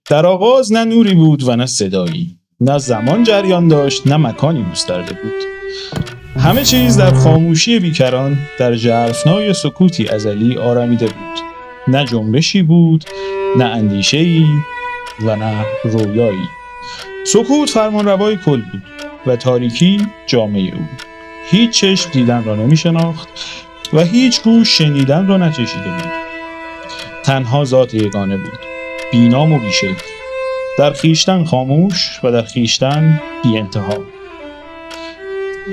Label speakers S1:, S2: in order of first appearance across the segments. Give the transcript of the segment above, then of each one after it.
S1: در آغاز نه نوری بود و نه صدایی، نه زمان جریان داشت نه مکانی گسترده بود. همه چیز در خاموشی بیکران، در ژرفنای سکوتی ازلی آرمیده بود. نه جنبشی بود، نه اندیشه‌ای و نه رویایی. سکوت فرمانروای کل بود و تاریکی جامعه او. هیچ چشم دیدن را نمی شناخت و هیچ گوش شنیدن را نچشیده بود. تنها ذات یگانه بود، بینام و بیشکل، در خیشتن خاموش و در خیشتن بی انتها.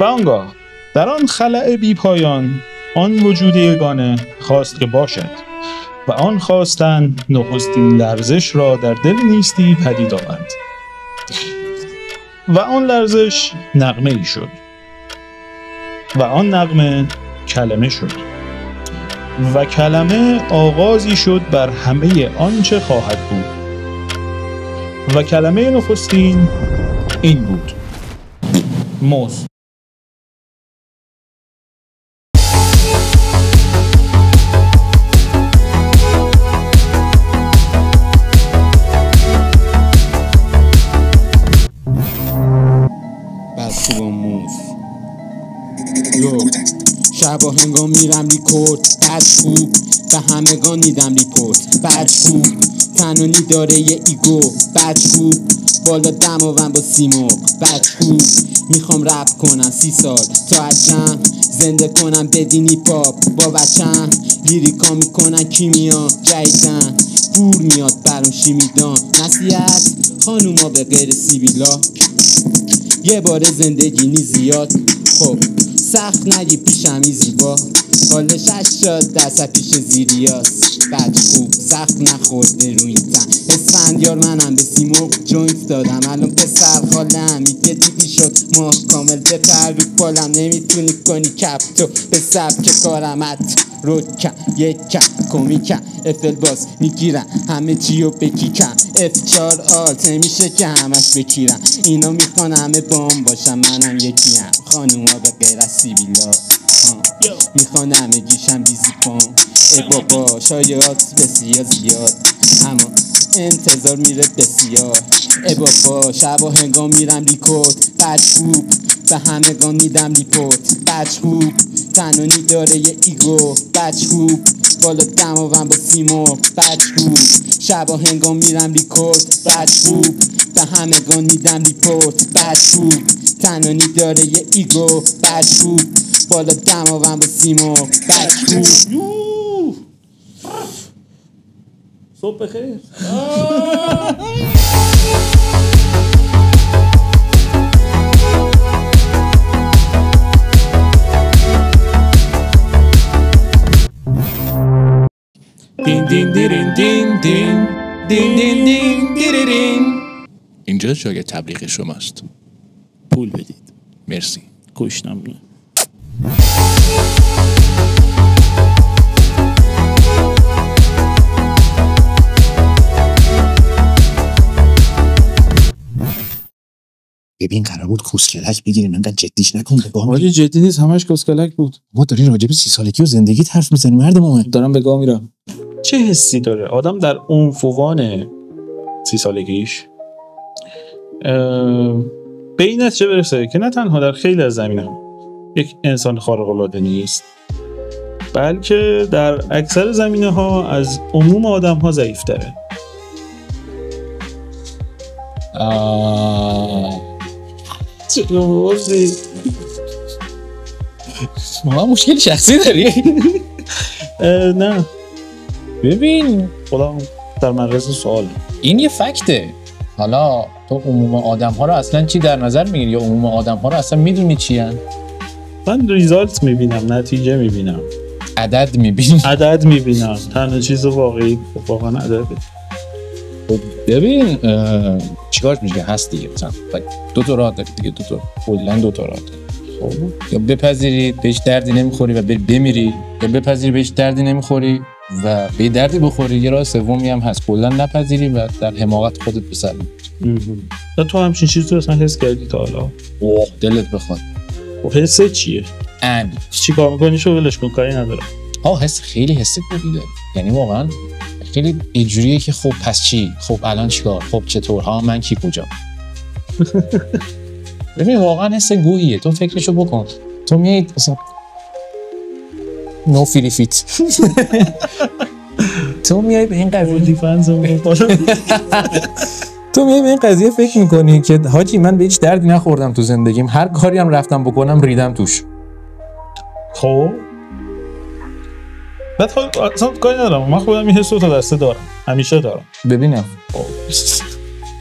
S1: و آنگاه در آن خلأ بی پایان آن وجود یگانه خواست که باشد و آن خواستن نخستین لرزش را در دل نیستی پدید آورد و آن لرزش نغمه ای شد و آن نغمه کلمه شد و کلمه آغازی شد بر همه آنچه خواهد بود و کلمه نخستین این بود: موز.
S2: شب و هنگام میرم ریکورد، بد خوب به همگان میدم ریپورت، بد خوب تنانی داره یه ایگو، بد خوب بالا دماوم با سیمو، بد خوب میخوام رپ کنم 30 سال تا عجم زنده کنم بدینی پاپ با بچم، لیریکا میکنن کیمیا جایدن بور میاد برام شیمیدان، نصیحت خانوما به غیر سیبیلا، یه بار زندگی نی زیاد، خب سخت نگی پیشم ای زیبا، حالش 80% پیش زیریاست، بد خوب سخت نخورده رو این تن، اسفندیار منم به سیمو جوینت دادم، الان پسر خالم میگه دیدی شد ماه کامل بپر رو پالم، نمیتونی کنی کپ تو به سبک کارمت روکم یکم کمیکم افل باز میگیرم همه چیو بکیکم F4 آلت نمیشه که همش بکیرم، اینا میخوان همه بام باشم منم یکیم، خانوما به غیر از سیبیلا میخوان همه گیشم بیزی پام، ای بابا شایعات بسیار زیاد اما انتظار میره بسیار، ای بابا شب و هنگام میرم ریکورد، بد خوب به همگان میدم ریپورت، بد خوب تنانی داره یه ایگو، بد خوب بالا دماوم با سیمو، بد خوب شب و هنگام میرم ریکورد، بد خوب به همگان میدم ریپورت، بد خوب تنانی داره یه ایگو، بد خوب بالا دماوم با سیمو، بد خوب.
S1: صبح بخیر.
S3: دین دین دیرین دین دین دین دین دین دیرین. اینجا جای تبلیغ شماست،
S1: پول بدید.
S3: مرسی.
S1: گوش نمیدونم.
S4: ببین قرار بود کوسکلک بگیریم، انقدر جدیش نکن.
S1: ولی جدی نیست، همش کوسکلک بود.
S4: ما داری راجع به 30 سالگی و زندگی حرف میزنی مرد مومن.
S1: دارم به گاه میرم. چه حسی داره آدم در عنفوان 30 سالگیش به این نتیجه برسه که نه تنها در خیلی از زمینه‌ها یک انسان خارق العاده نیست، بلکه در اکثر زمینه‌ها از عموم آدم‌ها ضعیف‌تره.
S4: ما مشکل شخصی داری؟
S1: نه
S4: ببین
S1: خودم در معرض سوال.
S4: این یه فکته. حالا تو عموم آدم ها رو اصلا چی در نظر میگیری یا عموم آدم ها رو اصلا میدونی چی هن؟
S1: من ریزالت میبینم، نتیجه میبینم،
S4: عدد میبینم.
S1: عدد میبینم. تنها چیز واقعی واقعا عدده.
S4: ببین چیکار میشه هست دیگه، مثلا دو تا راه داری دیگه، کلا دو تا راه داری. خب یا بپذیری بهش دردی نمیخوری و بمیری، یا بپذیری بهش دردی نمیخوری و به دردی بخوری. یه راه سومی هم هست، کلا نپذیری و در حماقت خودت بسری.
S1: تو همچین چیزی تو اصلا حس کردی تا حالا؟
S4: اوه دلت بخواد.
S1: خب حس چیه؟
S4: چی
S1: کار میکنی؟ شو ولش کن، کاری نداره.
S4: حس خیلی حس خوبی داره، یعنی واقعا خیلی اینجوریه که خب پس چی؟ خب الان چیکار؟ خب چطور؟ ها من کی کجا؟ ببین واقعا حس گوییه. تو فکرشو بکن. تو میای مثلا نو فیلی فیت تو میای به این قضیه فکر میکنی که حاجی من به هیچ دردی نخوردم تو زندگیم، هر کاری هم رفتم بکنم ریدم توش.
S1: خب بعد اصلا کاری ندارم، من خودم این حسو تا دسته دارم، همیشه دارم.
S4: ببینم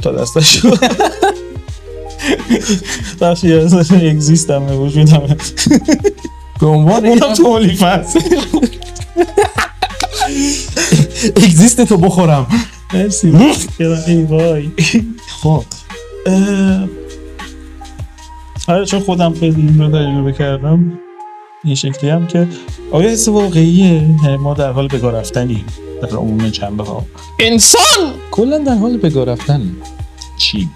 S1: تا دسته شد بخشی از اگزیستم به وجودم
S4: به عنوان
S1: اونم تو اولی فنس
S4: اگزیست تو بخورم.
S1: مرسی ای وای.
S4: خب
S1: آره چون خودم خیلی این رو تجربه کردم این شکلی هم که آیا حس واقعیه ما در حال بگاه رفتنیم در عموم جنبه ها؟
S4: انسان کلا در حال بگاه رفتنه.
S1: چی؟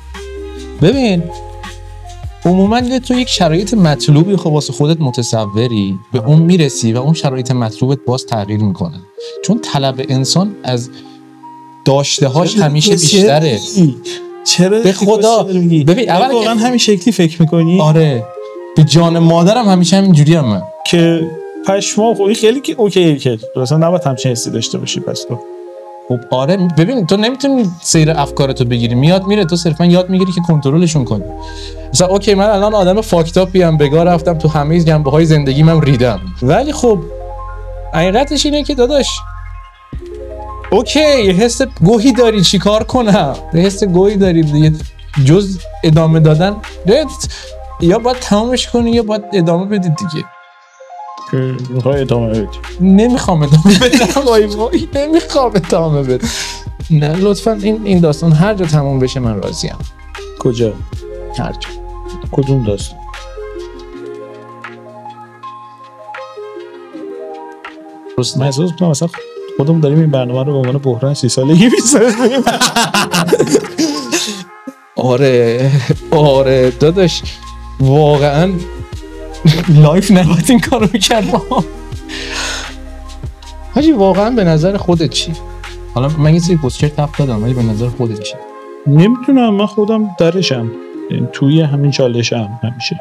S4: ببین عموما تو یک شرایط مطلوبی خب واسه خودت متصوری، به اون میرسی و اون شرایط مطلوبت باز تغییر میکنه، چون طلب انسان از داشته‌هاش همیشه بیشتره.
S1: چرا
S4: به خدا ببین اول
S1: واقعا همین شکلی فکر میکنی؟
S4: آره به جان مادرم همیشه همینجوری هم
S1: که پشما خوبی خیلی که اوکیه که مثلا نباید همچین حسی داشته باشی. پس تو
S4: خب آره ببین تو نمیتونی سیر افکارتو بگیری، میاد میره، تو صرفا یاد میگیری که کنترلشون کنی. مثلا اوکی من الان آدم فاکتاپی ام، بگاه رفتم تو همه جنبه‌های زندگیم هم ریدم، ولی خب حقیقتش اینه که داداش اوکی حس گوهی داری، چیکار کنم؟ حس گوهی داری دیگه، جز ادامه دادن یا باید تمامش کنی یا باید ادامه بدید دیگه.
S1: که میخوای ادامه بدی؟
S4: نمیخوام ادامه بدم. وای نمیخوام ادامه بدم. نه لطفا این داستان هر جا تموم بشه من راضیم.
S1: کجا؟
S4: هر جا.
S1: کدوم داستان؟ من احساس میکنم مثلا خودمون داریم این برنامه رو به عنوان بحران 30 سالگی می‌سازیم.
S4: آره داداش واقعا لایف نباید این کارو میکرد. حاجی واقعا به نظر خودت چی؟ حالا من یه سری پوستچر تپ دادم ولی به نظر خودت چی؟
S1: نمیتونم، من خودم درشم، توی همین چالشم همیشه.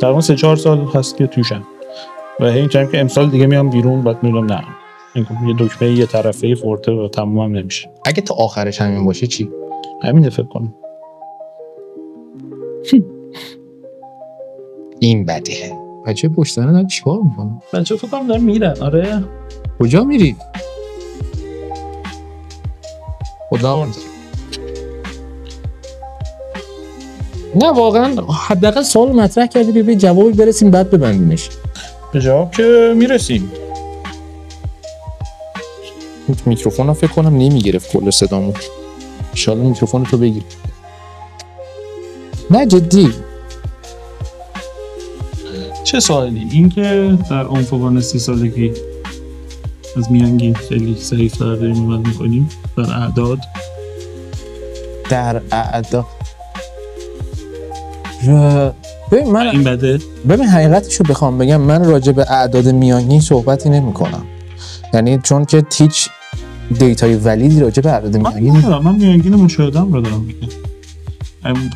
S1: تقریبا 3-4 سال هست که توشم و این تایم که امسال دیگه میام بیرون بعد میدونم نه یه دکمه یه طرفه خورده و تمومم نمیشه.
S4: اگه تا آخرش همین باشه چی؟
S1: همینه فکر کنم.
S4: این بده. بچه پشت سر دارن چیکار میکنن؟
S1: بچه فکر کنم دارن میرن. آره
S4: کجا میری؟ خدا نه واقعا حداقل سوال مطرح کردی به جوابی برسیم بعد ببندیمش.
S1: به جواب که میرسیم.
S4: میکروفون رو فکر کنم نمیگرفت کل صدامو. ان شاءالله میکروفون تو بگیر. نه جدی
S1: چه سوالی؟ این که در عنفوان 30 سالگی از میانگین خیلی ضعیف داریم عمل میکنیم در اعداد
S4: ببین من
S1: این بده.
S4: ببین حقیقتشو بخوام بگم من راجع به اعداد میانگین صحبتی نمیکنم، یعنی چون که هیچ دیتای ولیدی راجع به اعداد میانگین
S1: من میانگین مشاهده‌ام رو دارم میگم.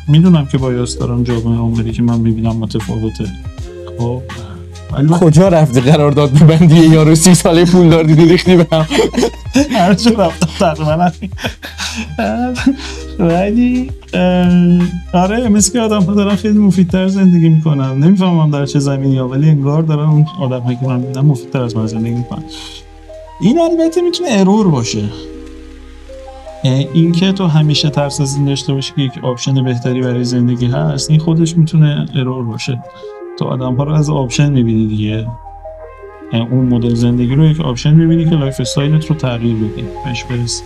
S1: میدونم که بایاس دارم جامعه عمری که من میبینم متفاوته. خب
S4: کجا رفتی قرارداد ببندی یارو 30 ساله پولدار دیدی ریختی به هم؟
S1: هر جا رفتم تقریبا. ولی آره مثل که آدم ها دارن خیلی مفیدتر زندگی میکنن. نمیفهمم در چه زمینی ها ولی انگار دارن اون آدم هایی که من میدونم مفیدتر از من زندگی میکنن. این البته میتونه ارور باشه. این که تو همیشه ترس از این داشته باشی که یک آپشن بهتری برای زندگی هست، این خودش میتونه ارور باشه. تو آدم ها رو از آپشن میبینی دیگه، یعنی اون مدل زندگی رو یک آپشن میبینی که لایف استایلت رو تغییر بدی بهش برسی.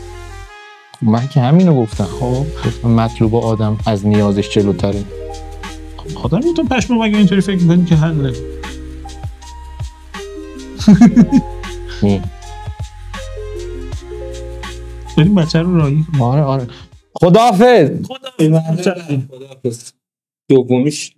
S4: من که همینو گفتم. خب مطلوب آدم از نیازش جلوتره.
S1: خدا میتونه پشمو مگه اینطوری فکر میکنی که حله. بریم بچه رو راهی.
S4: آره خداحافظ. دومیش